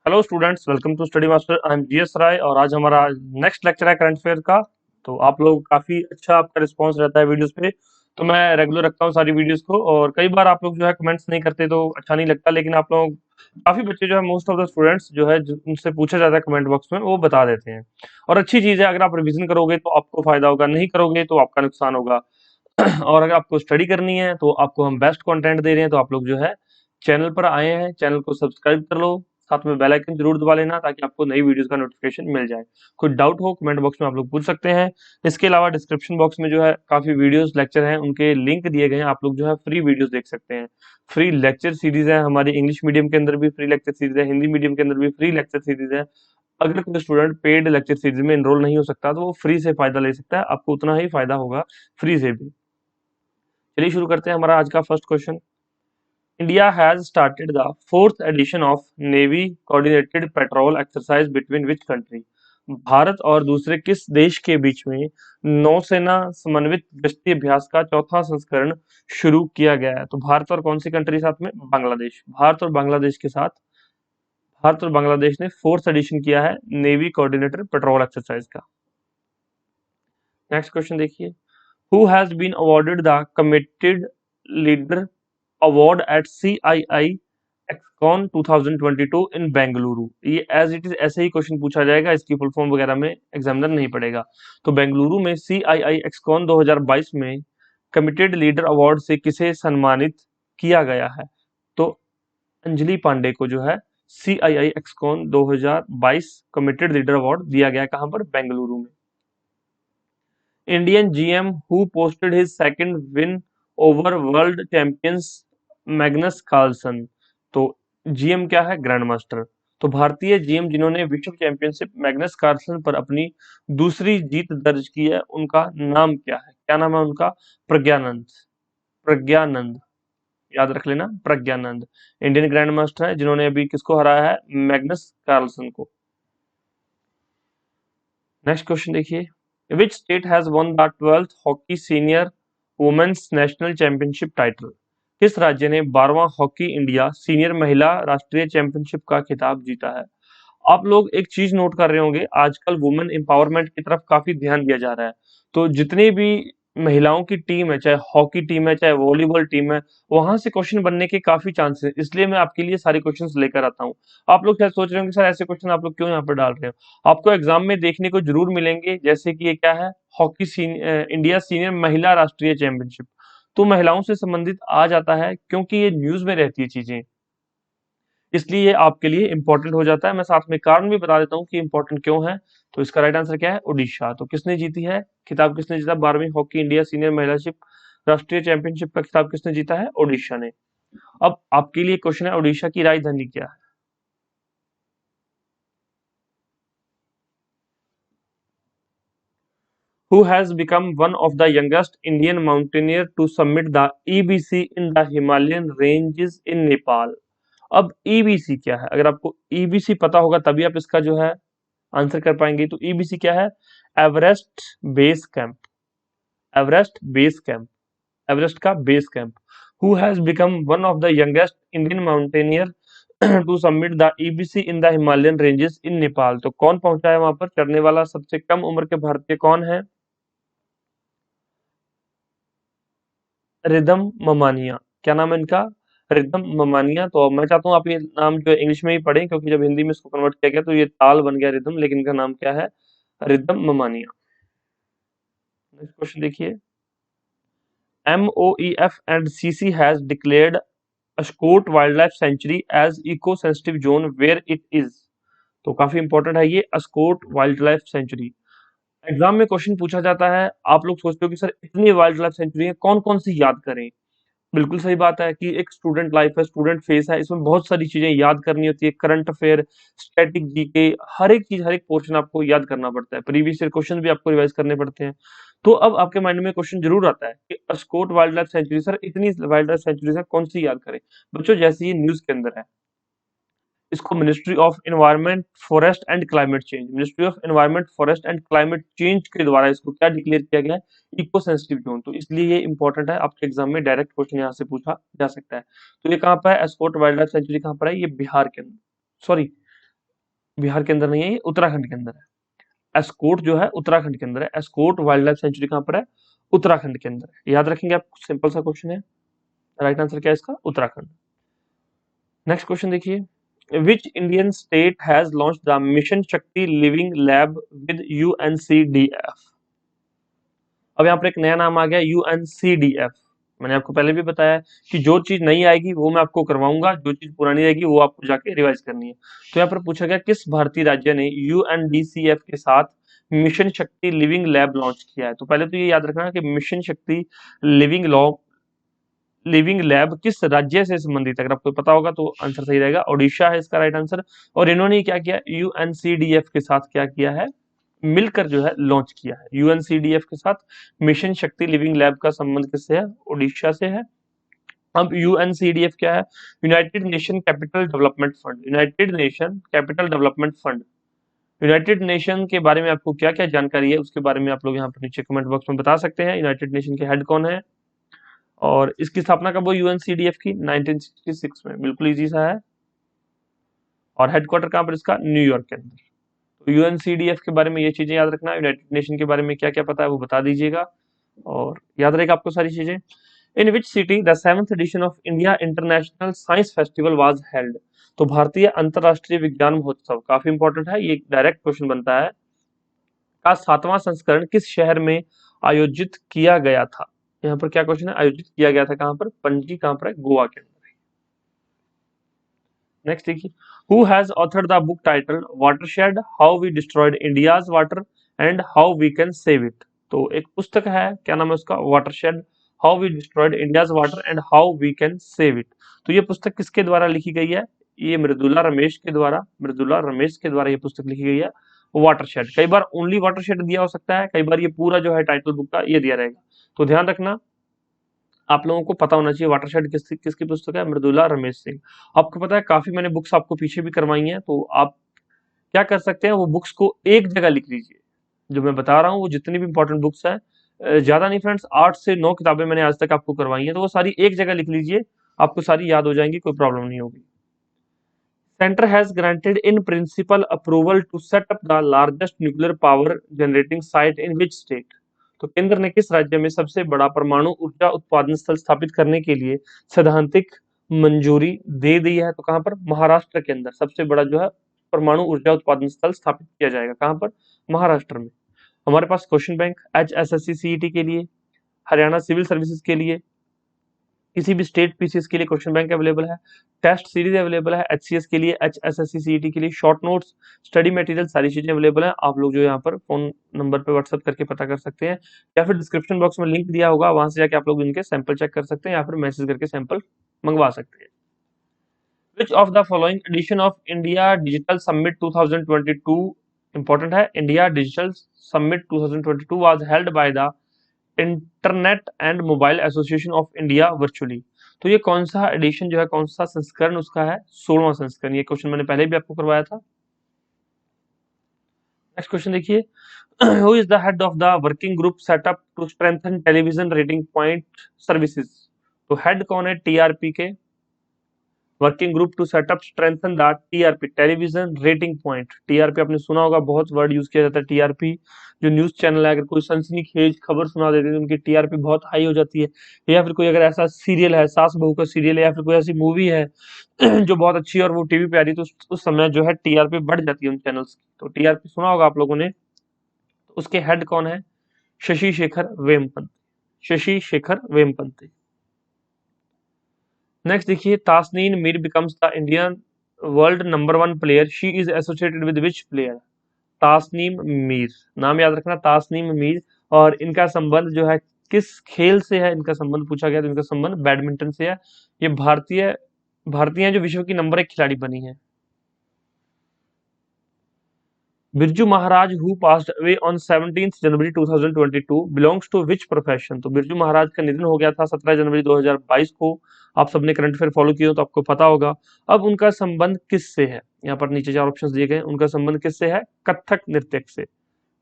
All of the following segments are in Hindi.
Hello students, welcome to Study Master. I am GS Rai और आज हमारा नेक्स्ट लेक्चर है करंट अफेयर का। तो आप लोग काफी अच्छा आपका रिस्पांस रहता है वीडियोस पे। तो मैं रेगुलर रखता हूँ सारी वीडियोस को और कई बार आप लोग जो है कमेंट्स नहीं करते तो अच्छा नहीं लगता, लेकिन आप लोग काफी बच्चे जो है मोस्ट ऑफ द स्टूडेंट्स जो है उनसे पूछा जाता है कमेंट बॉक्स में, वो बता देते हैं। और अच्छी चीज है, अगर आप रिवीजन करोगे तो आपको फायदा होगा, नहीं करोगे तो आपका नुकसान होगा। और अगर आपको स्टडी करनी है तो आपको हम बेस्ट कंटेंट दे रहे हैं, तो आप लोग जो है चैनल पर आए हैं, चैनल को सब्सक्राइब कर लो, साथ में बेल आइकन जरूर दबा लेना ताकि आपको नई वीडियोस का नोटिफिकेशन मिल जाए। कोई डाउट हो कमेंट बॉक्स में आप लोग पूछ सकते हैं। इसके अलावा डिस्क्रिप्शन बॉक्स में जो है काफी वीडियोस लेक्चर हैं, उनके लिंक दिए गए हैं, आप लोग जो है फ्री वीडियोस देख सकते हैं। फ्री लेक्चर सीरीज है हमारी, इंग्लिश मीडियम के अंदर भी फ्री लेक्चर सीरीज है, हिंदी मीडियम के अंदर भी फ्री लेक्चर सीरीज है। अगर कोई स्टूडेंट पेड लेक्चर सीरीज में एनरोल नहीं हो सकता तो वो फ्री से फायदा ले सकता है, आपको उतना ही फायदा होगा फ्री से भी। चलिए शुरू करते हैं हमारा आज का first question. India has started the fourth edition of navy coordinated petrol exercise between which country. Bharat और दूसरे किस देश के बीच में नौसेना समन्वित गश्ती अभ्यास का चौथा संस्करण शुरू किया गया है? तो भारत और कौन सी कंट्री साथ में? बांग्लादेश। भारत और बांग्लादेश के साथ, भारत और बांग्लादेश ने फोर्थ एडिशन किया है नेवी कोऑर्डिनेटेड पेट्रोल एक्सरसाइज का। नेक्स्ट क्वेश्चन देखिए। Who has been awarded the Committed Leader Award at CII XCon 2022 in Bengaluru? ये एज इट इज ऐसे ही क्वेश्चन पूछा जाएगा, इसकी फुल फॉर्म वगैरह में एग्जामिनर नहीं पड़ेगा। तो बेंगलुरु में CII XCon 2022 में कमिटेड लीडर अवार्ड से किसे सम्मानित किया गया है? तो अंजलि पांडे को जो है CII XCon 2022 committed leader award दिया गया है। कहां पर? बेंगलुरु में। Indian GM who posted his second win over world champions Magnus Carlsen. तो GM क्या है? Grand master. तो भारतीय GM जिन्होंने विश्व चैंपियनशिप मैग्नस कार्लसन पर अपनी दूसरी जीत दर्ज की है, उनका नाम क्या है? क्या नाम है उनका? प्रज्ञानंद। प्रज्ञानंद, याद रख लेना, प्रज्ञानंद। इंडियन ग्रैंड मास्टर है जिन्होंने अभी किसको हराया है? मैग्नस कार्लसन को। नेक्स्ट क्वेश्चन देखिए। Which state has won the 12th hockey senior women's national championship title? किस राज्य ने 12वां हॉकी इंडिया सीनियर महिला राष्ट्रीय चैंपियनशिप का खिताब जीता है? आप लोग एक चीज नोट कर रहे होंगे, आजकल वुमेन एम्पावरमेंट की तरफ काफी ध्यान दिया जा रहा है। तो जितनी भी महिलाओं की टीम है, चाहे हॉकी टीम है चाहे वॉलीबॉल टीम है, वहां से क्वेश्चन बनने के काफी चांसेस, इसलिए मैं आपके लिए सारे क्वेश्चंस लेकर आता हूँ। आप लोग शायद सोच रहे होंगे सर ऐसे क्वेश्चन आप लोग क्यों यहाँ पर डाल रहे हो? आपको एग्जाम में देखने को जरूर मिलेंगे, जैसे कि ये क्या है? इंडिया सीनियर महिला राष्ट्रीय चैंपियनशिप। तो महिलाओं से संबंधित आ जाता है क्योंकि ये न्यूज में रहती है चीजें, इसलिए ये आपके लिए इंपॉर्टेंट हो जाता है। मैं साथ में कारण भी बता देता हूँ कि इंपॉर्टेंट क्यों है। तो इसका राइट आंसर क्या है? ओडिशा। तो किसने जीती है खिताब? किसने जीता 12वीं हॉकी इंडिया सीनियर महिलाशिप राष्ट्रीय चैंपियनशिप का खिताब? किसने जीता है? ओडिशा ने। अब आपके लिए क्वेश्चन है, ओडिशा की राजधानी क्या है? Who has become one of the youngest Indian mountaineer to summit the EBC in the Himalayan ranges in Nepal? अब EBC क्या है? अगर आपको EBC पता होगा तभी आप इसका जो है आंसर कर पाएंगे। तो EBC क्या है? Everest base camp. Everest base camp, Everest का base camp. Who has become one of the youngest Indian mountaineer to submit the EBC in the Himalayan ranges in Nepal? तो कौन पहुंचा है वहां पर? चढ़ने वाला सबसे कम उम्र के भारतीय कौन है? रिदम ममानिया। क्या नाम है इनका? रिदम ममानिया। तो मैं चाहता हूँ आप ये नाम जो है इंग्लिश में ही पढ़ें, क्योंकि जब हिंदी में इसको कन्वर्ट किया गया तो ये ताल बन गया रिदम, लेकिन इनका नाम क्या है? रिदम ममानिया। नेक्स्ट क्वेश्चन देखिए। MOEF and CC has declared Askot wild life sanctuary as eco sensitive zone where it is. तो काफी इंपॉर्टेंट है ये Askot wild life sanctuary. Exam में क्वेश्चन पूछा जाता है, आप लोग सोचते हो कि सर इतनी वाइल्ड लाइफ सेंचुरी है, कौन कौन सी याद करें? बिल्कुल सही बात है कि एक स्टूडेंट लाइफ है, स्टूडेंट फेस है, इसमें बहुत सारी चीजें याद करनी होती है। करंट अफेयर, स्टैटिक जीके, हर एक चीज, हर एक पोर्शन आपको याद करना पड़ता है। प्रीवियस ईयर क्वेश्चन भी आपको रिवाइज करने पड़ते हैं। तो अब आपके माइंड में क्वेश्चन जरूर आता है कि Askot wild life century, sir इतनी वाइल्ड लाइफ सेंचुरी है, कौन सी याद करें? बच्चों जैसे ये न्यूज के अंदर है, इसको ministry of environment forest and climate change, ministry of environment forest and climate change के द्वारा इसको क्या डिक्लेयर किया गया है? Eco sensitive zone. तो इसलिए ये इंपॉर्टेंट है, आपके एग्जाम में डायरेक्ट क्वेश्चन यहाँ से पूछा जा सकता है। तो ये कहाँ पर है? एस्कोट वाइल्ड लाइफ सेंचुरी कहाँ पर है? ये बिहार के अंदर, सॉरी बिहार के अंदर नहीं है, ये उत्तराखंड के अंदर है। एस्कोट जो है उत्तराखंड के अंदर है। एस्कोट वाइल्ड लाइफ सेंचुरी कहाँ पर है? उत्तराखंड के अंदर है। याद रखेंगे आप, सिंपल सा क्वेश्चन है। राइट आंसर क्या है इसका? उत्तराखंड। नेक्स्ट क्वेश्चन देखिए, which Indian state has launch the mission शक्ति लिविंग लैब विद यूएनसीडीएफ? अब यहाँ पर एक नया नाम आ गया, यूएनसीडीएफ। मैंने आपको पहले भी बताया है कि जो चीज नई आएगी वो मैं आपको करवाऊंगा, जो चीज पुरानी रहेगी वो आपको जाके रिवाइज करनी है। तो यहाँ पर पूछा गया किस भारतीय राज्य ने यूएनडीसीएफ के साथ मिशन शक्ति लिविंग लैब लॉन्च किया है? तो पहले तो ये याद रखना कि मिशन शक्ति लिविंग लैब किस राज्य से संबंधित है। अगर आपको पता होगा तो आंसर सही रहेगा, ओडिशा है इसका राइट आंसर। और इन्होंने क्या किया, यूएनसीडीएफ के साथ क्या किया है, मिलकर जो है लॉन्च किया है। यूएनसीडीएफ के साथ मिशन शक्ति लिविंग लैब का संबंध किससे है? ओडिशा से है। अब यूएनसीडीएफ क्या है? United nation capital development fund. United nation capital development fund. United nation के बारे में आपको क्या क्या जानकारी है उसके बारे में आप लोग यहाँ पर नीचे कमेंट बॉक्स में बता सकते हैं। यूनाइटेड नेशन के हेड कौन है और इसकी स्थापना कब हुई यूएनसीडीएफ की? 1966 में। बिल्कुल इजी सा है। और हेडक्वार्टर कहाँ पर इसका? न्यूयॉर्क के अंदर। तो यूएनसीडीएफ के बारे में ये चीजें याद रखना। यूनाइटेड नेशन के बारे में क्या क्या पता है वो बता दीजिएगा और याद रहेगा आपको सारी चीजें। In which city the 7th edition of India International Science Festival was held? तो भारतीय अंतरराष्ट्रीय विज्ञान महोत्सव, काफी इंपॉर्टेंट है, ये डायरेक्ट क्वेश्चन बनता है, का 7वां संस्करण किस शहर में आयोजित किया गया था? यहाँ पर क्या क्वेश्चन है, आयोजित किया गया था कहाँ पर? पणजी कहाँ पर है? गोवा के अंदर। नेक्स्ट देखिए, who has authored the book title watershed how we destroyed India's water and how we can save it? तो एक पुस्तक है, क्या नाम है उसका? Watershed how we destroyed India's water and how we can save it. तो ये पुस्तक किसके द्वारा लिखी गई है? ये मृदुला रमेश के द्वारा, मृदुला रमेश के द्वारा ये पुस्तक लिखी गई है। वाटरशेड, कई बार ओनली वाटरशेड दिया हो सकता है, कई बार ये पूरा जो है टाइटल बुक का ये दिया रहेगा। तो ध्यान रखना, आप लोगों को पता होना चाहिए वाटरशेड किसकी पुस्तक है? मृदुला रमेश सिंह। आपको पता है काफी मैंने बुक्स आपको पीछे भी करवाई हैं, तो आप क्या कर सकते हैं, वो बुक्स को एक जगह लिख लीजिए। जो मैं बता रहा हूँ वो जितनी भी इंपॉर्टेंट बुक्स है, ज्यादा नहीं फ्रेंड्स, 8 से 9 किताबें मैंने आज तक आपको करवाई हैं, तो वो सारी एक जगह लिख लीजिए, आपको सारी याद हो जाएंगी, कोई प्रॉब्लम नहीं होगी। Centre has granted in principle approval to set up the largest nuclear power generating site in which state? तो केंद्र ने किस राज्य में सबसे बड़ा परमाणु ऊर्जा उत्पादन स्थल स्थापित करने के लिए सैद्धांतिक मंजूरी दे दी है? तो कहां पर? महाराष्ट्र के अंदर सबसे बड़ा जो है परमाणु ऊर्जा उत्पादन स्थल स्थापित किया जाएगा। कहां पर? महाराष्ट्र में। हमारे पास क्वेश्चन बैंक एचएसएससी सीईटी के लिए, हरियाणा सिविल सर्विसेज के लिए, किसी भी स्टेट पीसीएस के लिए क्वेश्चन बैंक अवेलेबल है, टेस्ट सीरीज अवेलेबल है एचसीएस के लिए, एचएसएससी सीईटी के लिए, शॉर्ट नोट्स, स्टडी मटेरियल, सारी चीजें अवेलेबल है। आप लोग जो यहाँ पर फोन नंबर पे व्हाट्सएप करके पता कर सकते हैं, या फिर डिस्क्रिप्शन बॉक्स में लिंक दिया होगा, वहां से जाके आप लोग इनके सैंपल चेक कर सकते हैं, या फिर मैसेज करके सैंपल मंगवा सकते हैं। Which of the following edition of India digital summit 2022, important है, India digital summit 2022 was held by the internet and mobile association of India virtually? तो ये कौन सा एडिशन जो है, कौन सा संस्करण उसका है? 16वां संस्करण। ये क्वेश्चन मैंने पहले भी आपको करवाया था। नेक्स्ट क्वेश्चन देखिए, who is the head of the working group setup to strengthen television rating point services? तो हेड कौन है टीआरपी के? Working group to setup strengthen the TRP, television rating point. TRP आपने सुना होगा, बहुत वर्ड यूज किया जाता है टीआरपी। जो न्यूज चैनल है, अगर कोई सनसनीखेज खबर सुना देते हैं तो उनकी टीआरपी बहुत हाई हो जाती है। या फिर कोई अगर ऐसा सीरियल है, सास बहू का सीरियल है, या फिर कोई ऐसी मूवी है जो बहुत अच्छी है और वो टीवी पे आ रही है, तो उस समय जो है टीआरपी बढ़ जाती है उन चैनल्स की। तो टीआरपी सुना होगा आप लोगों ने। तो उसके हेड कौन है? शशि शेखर वेमपंत, शशि शेखर वेमपंत। नेक्स्ट देखिए, Tasnim Mir becomes the Indian world number 1 player, she is associated with which player? Tasnim Mir, नाम याद रखना, तासनीम मीर। और इनका संबंध जो है किस खेल से है? इनका संबंध पूछा गया तो इनका संबंध बैडमिंटन से है। ये भारतीय जो विश्व की नंबर 1 खिलाड़ी बनी है। Birju Maharaj who passed away on 17 January 2022 belongs to which profession? तो बिरजू महाराज का निधन हो गया था 17 जनवरी 2022 को। आप सबने करंट अफेयर फॉलो किए हो तो आपको पता होगा। अब उनका संबंध किससे है? यहाँ पर नीचे 4 ऑप्शंस दिए गए, उनका संबंध किससे है? कथक नृत्यक से।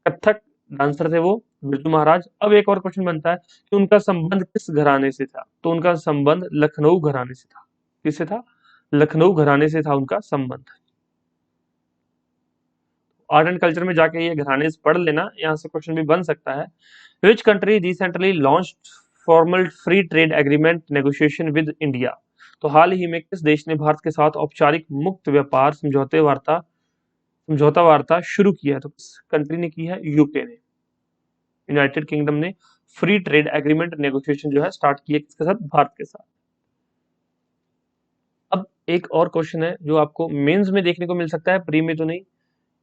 कथक डांसर थे वो बिरजू महाराज। अब एक और क्वेश्चन बनता है कि उनका संबंध किस घराने से था? तो उनका संबंध लखनऊ घराने से था। किससे था? लखनऊ घराने से था उनका संबंध। आर्ट एंड कल्चर में जाके ये घराने पढ़ लेना, यहाँ से क्वेश्चन भी बन सकता है। Which country recently launched formal free trade agreement negotiation with India? तो हाल ही में किस देश ने भारत के साथ औपचारिक मुक्त व्यापार समझौता वार्ता शुरू की है? तो किस कंट्री ने की है? यूके ने, यूनाइटेड किंगडम ने फ्री ट्रेड एग्रीमेंट नेगोशिएशन जो है स्टार्ट की है किसके साथ? भारत के साथ। अब एक और क्वेश्चन है जो आपको मेंस में देखने को मिल सकता है, प्री में तो नहीं,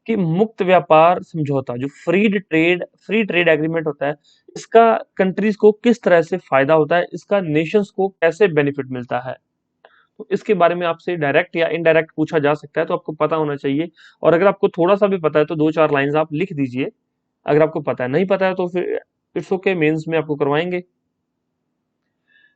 कि मुक्त व्यापार समझौता जो फ्री ट्रेड एग्रीमेंट होता है, इसका कंट्रीज को किस तरह से फायदा होता है, इसका नेशंस को कैसे बेनिफिट मिलता है? तो इसके बारे में आपसे डायरेक्ट या इनडायरेक्ट पूछा जा सकता है, तो आपको पता होना चाहिए। और अगर आपको थोड़ा सा भी पता है तो 2-4 लाइंस आप लिख दीजिए। अगर आपको पता है, नहीं पता है तो फिर इट्स ओके, मेंस में आपको करवाएंगे।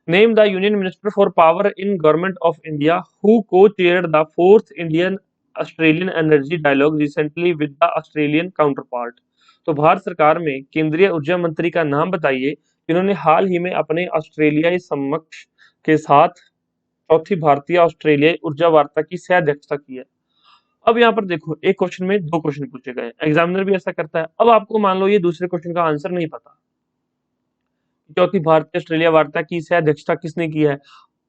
Name the union minister for power in government of India who co-chaired the fourth Indian Australian energy dialogue recently with the Australian counterpart. तो भारत सरकार में केंद्रीय ऊर्जा मंत्री का नाम बताइए जिन्होंने हाल ही में अपने ऑस्ट्रेलियाई समकक्ष के साथ चौथी भारतीय ऑस्ट्रेलियाई ऊर्जा वार्ता की सह अध्यक्षता की है। अब यहाँ पर देखो, एक क्वेश्चन में 2 क्वेश्चन पूछे गए, एग्जामिनर भी ऐसा करता है। अब आपको मान लो ये दूसरे क्वेश्चन का आंसर नहीं पता, चौथी भारतीय ऑस्ट्रेलिया वार्ता की सह अध्यक्षता किसने की है?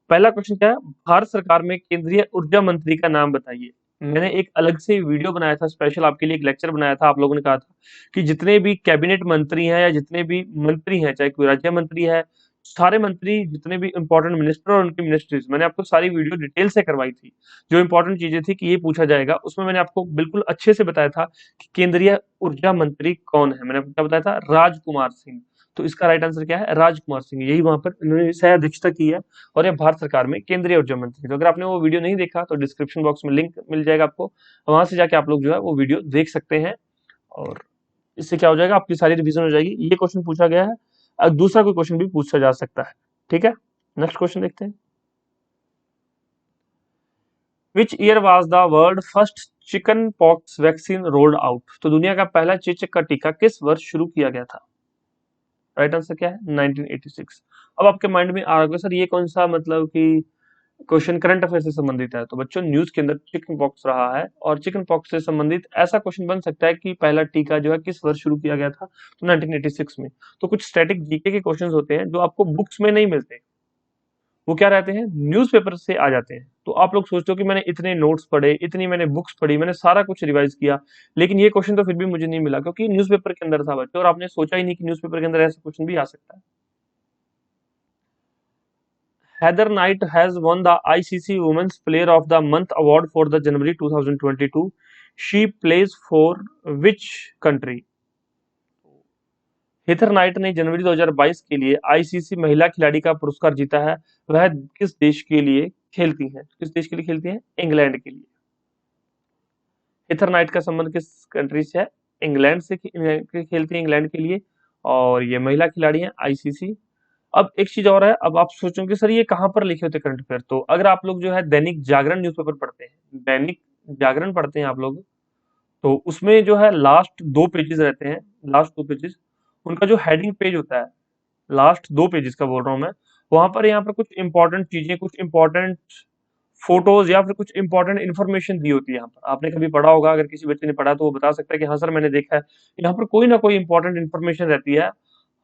पहला क्वेश्चन क्या है? भारत सरकार में केंद्रीय ऊर्जा मंत्री का नाम बताइए। मैंने एक अलग से वीडियो बनाया था, स्पेशल आपके लिए एक लेक्चर बनाया था। आप लोगों ने कहा था कि जितने भी कैबिनेट मंत्री हैं या जितने भी मंत्री हैं, चाहे कोई राज्य मंत्री है, सारे मंत्री, जितने भी इंपॉर्टेंट मिनिस्टर और उनकी मिनिस्ट्रीज, मैंने आपको सारी वीडियो डिटेल से करवाई थी। जो इंपॉर्टेंट चीजें थी कि ये पूछा जाएगा, उसमें मैंने आपको बिल्कुल अच्छे से बताया था कि केंद्रीय ऊर्जा मंत्री कौन है। मैंने आपको क्या बताया था? राजकुमार सिंह। तो इसका राइट आंसर क्या है? राजकुमार सिंह। यही वहां पर इन्होंने सह अध्यक्षता की है और ये भारत सरकार में केंद्रीय ऊर्जा मंत्री। तो अगर आपने वो वीडियो नहीं देखा तो डिस्क्रिप्शन बॉक्स में लिंक मिल जाएगा आपको, वहां से जाके आप लोग जो है वो वीडियो देख सकते हैं। और इससे क्या हो जाएगा? आपकी सारी रिवीजन हो जाएगी। ये क्वेश्चन पूछा गया है, अब दूसरा कोई क्वेश्चन भी पूछा जा सकता है। ठीक है, नेक्स्ट क्वेश्चन देखते हैं। Which year was the world first chicken pox vaccine rolled out? तो दुनिया का पहला चेचक का टीका किस वर्ष शुरू किया गया था? राइट आंसर क्या है? 1986। अब आपके माइंड में आ रहा है सर ये कौन सा, मतलब कि क्वेश्चन करंट अफेयर से संबंधित है। तो बच्चों, न्यूज के अंदर चिकन पॉक्स रहा है और चिकन पॉक्स से संबंधित ऐसा क्वेश्चन बन सकता है कि पहला टीका जो है किस वर्ष शुरू किया गया था? तो 1986 में। तो कुछ स्टैटिक जीके के क्वेश्चंस होते हैं जो आपको बुक्स में नहीं मिलते, वो क्या रहते हैं? न्यूज़पेपर से आ जाते हैं। तो आप लोग सोचते हो कि मैंने इतने नोट्स पढ़े, इतनी मैंने बुक्स पढ़ी, मैंने सारा कुछ रिवाइज किया, लेकिन ये क्वेश्चन तो फिर भी मुझे नहीं मिला क्योंकि न्यूज़पेपर के अंदर था बच्चों, और आपने सोचा ही नहीं कि न्यूज़पेपर के अंदर ऐसा क्वेश्चन भी आ सकता है। Heather Knight has won the ICC Women's Player of the Month award for the January 2022. She plays for which country? Heather Knight ने जनवरी 2022 के लिए आईसीसी महिला खिलाड़ी का पुरस्कार जीता है। वह किस देश के लिए खेलती हैं? किस देश के लिए खेलती हैं? इंग्लैंड के लिए। हेथर नाइट का संबंध किस कंट्री से है? इंग्लैंड से खेलती है, इंग्लैंड के लिए, और ये महिला खिलाड़ी है आईसीसी। अब एक चीज और है, अब आप सोचोगे सर ये कहाँ पर लिखे होते करंट अफेयर? तो अगर आप लोग जो है दैनिक जागरण न्यूज़पेपर पढ़ते हैं, दैनिक जागरण पढ़ते हैं आप लोग, तो उसमें जो है लास्ट 2 पेजेस रहते हैं, लास्ट 2 पेजेस, उनका जो हेडिंग पेज होता है, लास्ट 2 पेजेस का बोल रहा हूँ मैं, वहां पर यहाँ पर कुछ इंपॉर्टेंट चीजें, कुछ इंपॉर्टेंट फोटोज या फिर कुछ इंपॉर्टेंट इन्फॉर्मेशन दी होती है। यहाँ पर आपने कभी पढ़ा होगा, अगर किसी बच्चे ने पढ़ा तो वो बता सकता है कि हाँ सर मैंने देखा है। यहाँ पर कोई ना कोई इंपॉर्टेंट इन्फॉर्मेशन रहती है,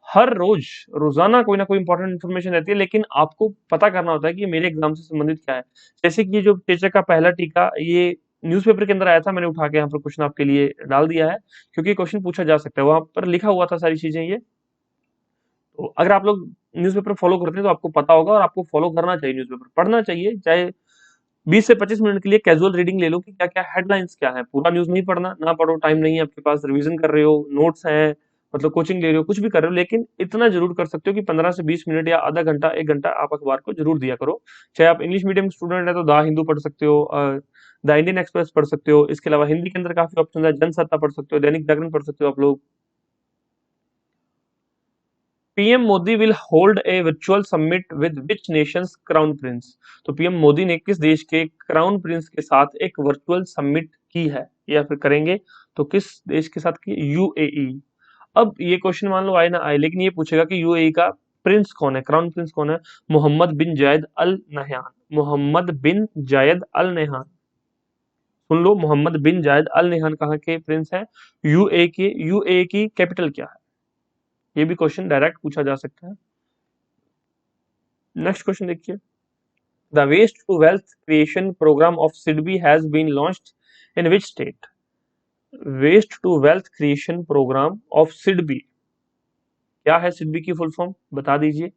हर रोज, रोजाना कोई ना कोई इंपॉर्टेंट इन्फॉर्मेशन रहती है, लेकिन आपको पता करना होता है कि ये मेरे एग्जाम से संबंधित क्या है। जैसे कि ये जो चेचक का पहला टीका, ये न्यूज़पेपर के अंदर आया था, मैंने उठा के यहाँ पर क्वेश्चन आपके लिए डाल दिया है क्योंकि क्वेश्चन पूछा जा सकता है, वहां पर लिखा हुआ था सारी चीजें ये। तो अगर आप लोग न्यूज़पेपर फॉलो करते हैं तो आपको पता होगा, और आपको फॉलो करना चाहिए, न्यूज़पेपर पढ़ना चाहिए, चाहे 20 से 25 मिनट के लिए कैजुअल रीडिंग ले लो कि क्या क्या हेडलाइंस क्या है। पूरा न्यूज नहीं पढ़ना, ना पढ़ो, टाइम नहीं है आपके पास, रिवीजन कर रहे हो, नोट्स हैं, मतलब कोचिंग ले रहे हो, कुछ भी कर रहे हो, लेकिन इतना जरूर कर सकते हो कि 15 से 20 मिनट या आधा घंटा, 1 घंटा आप अखबार को जरूर दिया करो। चाहे आप इंग्लिश मीडियम स्टूडेंट है तो द हिंदू पढ़ सकते हो, द इंडियन एक्सप्रेस पढ़ सकते हो, इसके अलावा हिंदी के अंदर काफी ऑप्शन है, जनसत्ता पढ़ सकते हो, दैनिक जागरण पढ़ सकते हो आप लोग। PM Modi will hold a virtual summit with which Nations crown Prince? तो पीएम मोदी ने किस देश के क्राउन प्रिंस के साथ एक वर्चुअल समिट की है या फिर करेंगे? तो किस देश के साथ की? यूएई। अब ये क्वेश्चन मान लो आए ना आए, लेकिन ये पूछेगा कि यूएई का प्रिंस कौन है, क्राउन प्रिंस कौन है? मोहम्मद बिन जायद अल नहयान। मोहम्मद बिन जायद अल नहयान। सुन लो, मोहम्मद बिन जायद अल नहयान कहाँ के प्रिंस हैं? यूएई की कैपिटल क्या है? ये भी क्वेश्चन डायरेक्ट पूछा जा सकता है। नेक्स्ट क्वेश्चन देखिए, the waste to wealth creation programme of SIDBI has been launched in which state? Waste to wealth creation programme of SIDBI, क्या है सिडबी की फुल फॉर्म, बता दीजिए।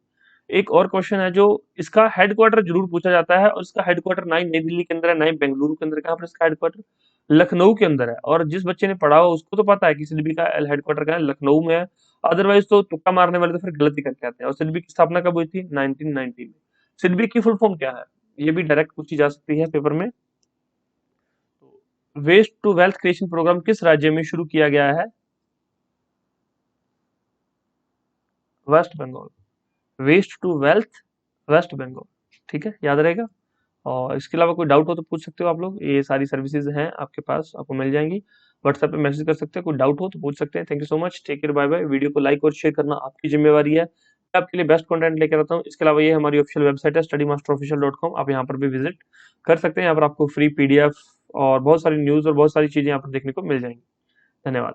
एक और क्वेश्चन है जो इसका हेडक्वार्टर जरूर पूछा जाता है, और इसका हेडक्वार्टर ना ही नई दिल्ली के अंदर है, ना ही बेंगलुरु के अंदर, कहाँ पर इसका हेडक्वार्टर? लखनऊ के अंदर है। और जिस बच्चे ने पढ़ा हो उसको तो पता है कि सिडबी का हेडक्वार्टर कहाँ है, लखनऊ में है। अदरवाइज तो तुक्का मारने वाले तो फिर गलत ही करके आते हैं। और सिडबी की स्थापना कब हुई थी? 1990 में। सिडबी की फुल फॉर्म क्या है? ये भी डायरेक्ट पूछी जा सकती है पेपर में। Waste to wealth creation programme किस राज्य में शुरू किया गया है? West Bengal. Waste to wealth, west Bengal. ठीक है, याद रहेगा। और इसके अलावा कोई डाउट हो तो पूछ सकते हो आप लोग, ये सारी सर्विसेज हैं आपके पास, आपको मिल जाएंगी। व्हाट्सएप पे मैसेज कर सकते हैं, कोई डाउट हो तो पूछ सकते हैं। Thank you so much, take care, bye bye. Video को लाइक और शेयर करना आपकी जिम्मेवारी है। मैं आपके लिए बेस्ट कंटेंट लेकर आता हूँ। इसके अलावा ये हमारी ऑफिशियल वेबसाइट है studymasterofficial.com, आप यहाँ पर भी विजिट कर सकते हैं। यहाँ पर आपको फ्री पीडीएफ और बहुत सारी न्यूज़ और बहुत सारी चीजें यहाँ पर देखने को मिल जाएंगी। धन्यवाद।